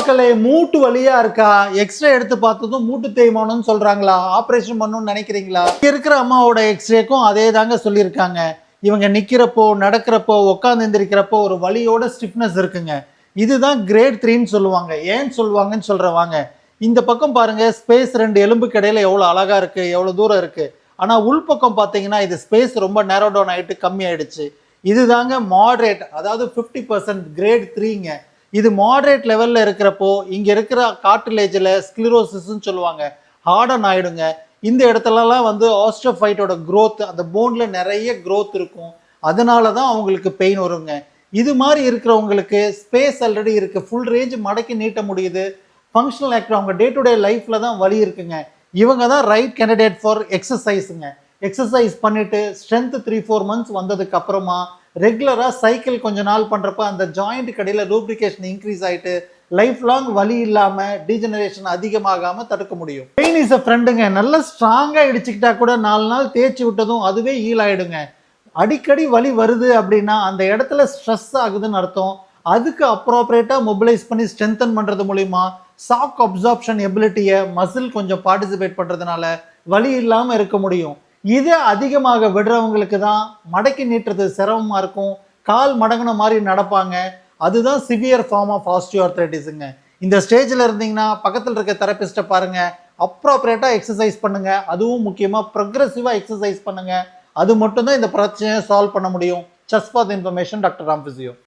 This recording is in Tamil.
மக்களே, மூட்டு வலியா இருக்கா? எக்ஸ்ரே எடுத்து பார்த்ததும் மூட்டு தேய்மானம்னு சொல்றாங்களா? ஆபரேஷன் பண்ணணும்னு நினைக்கிறீங்களா? இங்க இருக்கிற அம்மாவோட எக்ஸ்ரேக்கும் அதே தாங்க சொல்லியிருக்காங்க. இவங்க நிக்கிறப்போ, நடக்கிறப்போ, உட்கார்ந்து எந்திரிக்கிறப்போ ஒரு வலியோட ஸ்டிஃப்னஸ் இருக்குங்க. இதுதான் கிரேட் 3ன்னு சொல்லுவாங்க. ஏன் சொல்லுவாங்கன்னு சொல்றேன் வாங்க. இந்த பக்கம் பாருங்க, ஸ்பேஸ் 2 எலும்புக்கு இடையில எவ்வளவு அழகா இருக்கு, எவ்வளவு தூரம் இருக்கு. ஆனா உள்பக்கம் பாத்தீங்கன்னா இது ஸ்பேஸ் ரொம்ப நேரோ டவுன் ஆயிட்டு கம்மி ஆயிடுச்சு. இதுதாங்க மாடரேட், அதாவது 50% கிரேட் 3ங்க. இது மாடரேட் லெவல்ல இருக்கிறப்போ இங்க இருக்கிற கார்டிலேஜ்ல ஸ்க்ளிரோசிஸ்ன்னு சொல்லுவாங்க, ஹார்டன் ஆயிடுங்க. இந்த இடத்துலலாம் வந்து ஆஸ்ட்ரோஃபைட்டோட growth, அந்த போன்ல நிறைய growth இருக்கும். அதனால தான் அவங்களுக்கு பெயின் வருங்க. இது மாதிரி இருக்கிறவங்களுக்கு ஸ்பேஸ் ஆல்ரெடி இருக்கு, ஃபுல் ரேஞ்ச் மடக்கி நீட்ட முடியுது. ஃபங்க்ஷனல் ஆக்டிவ் அவங்க டே டு டே லைஃப்ல தான் வலி இருக்குங்க. இவங்க தான் ரைட் கேண்டிடேட் ஃபார் எக்ஸசைஸுங்க. எக்ஸசைஸ் பண்ணிட்டு ஸ்ட்ரென்த் 3-4 மந்த்ஸ் வந்ததுக்கு அப்புறமா ரெகுலரா சைக்கிள் கொஞ்ச நாள் பண்றப்ப அந்த ஜாயிண்ட் கடையில லூப்ரிகேஷன் இன்க்ரீஸ் ஆயிட்டு லைஃப் லாங் வலி இல்லாம டீஜெனரேஷன் அதிகமாகாம தடுக்க முடியும். பெயின் இஸ் அ ஃப்ரெண்டுங்க. நல்லா ஸ்ட்ராங்கா இடிச்சுக்கிட்டா கூட 4 நாள் தேய்ச்சி விட்டதும் அதுவே ஹீல் ஆயிடுங்க. அடிக்கடி வலி வருது அப்படின்னா அந்த இடத்துல ஸ்ட்ரெஸ் ஆகுதுன்னு அர்த்தம். அதுக்கு அப்ரோப்ரியேட்டா மொபிலைஸ் பண்ணி ஸ்ட்ரென்தன் பண்றது மூலியமா ஷாக் அப்சார்ப்ஷன் எபிலிட்டியை மசில் கொஞ்சம் பார்ட்டிசிபேட் பண்றதுனால வலி இல்லாம இருக்க முடியும். இது அதிகமாக விடுறவங்களுக்கு தான் மடக்கி நீட்டுறது சிரமமா இருக்கும், கால் மடங்கின மாதிரி நடப்பாங்க. அதுதான் சிவியர் ஃபார்ம் ஆஃப் ஆஸ்டியோஆர்த்ரைட்டிஸுங்க. இந்த ஸ்டேஜில் இருந்தீங்கன்னா பக்கத்தில் இருக்க தெரபிஸ்ட்டை பாருங்க, அப்ரோப்ரியேட்டா எக்ஸசைஸ் பண்ணுங்க. அதுவும் முக்கியமாக ப்ரொக்ரெசிவாக எக்ஸசைஸ் பண்ணுங்க. அது மட்டும்தான் இந்த பிரச்சனையை சால்வ் பண்ண முடியும். Just for the information, doctor Ram physio.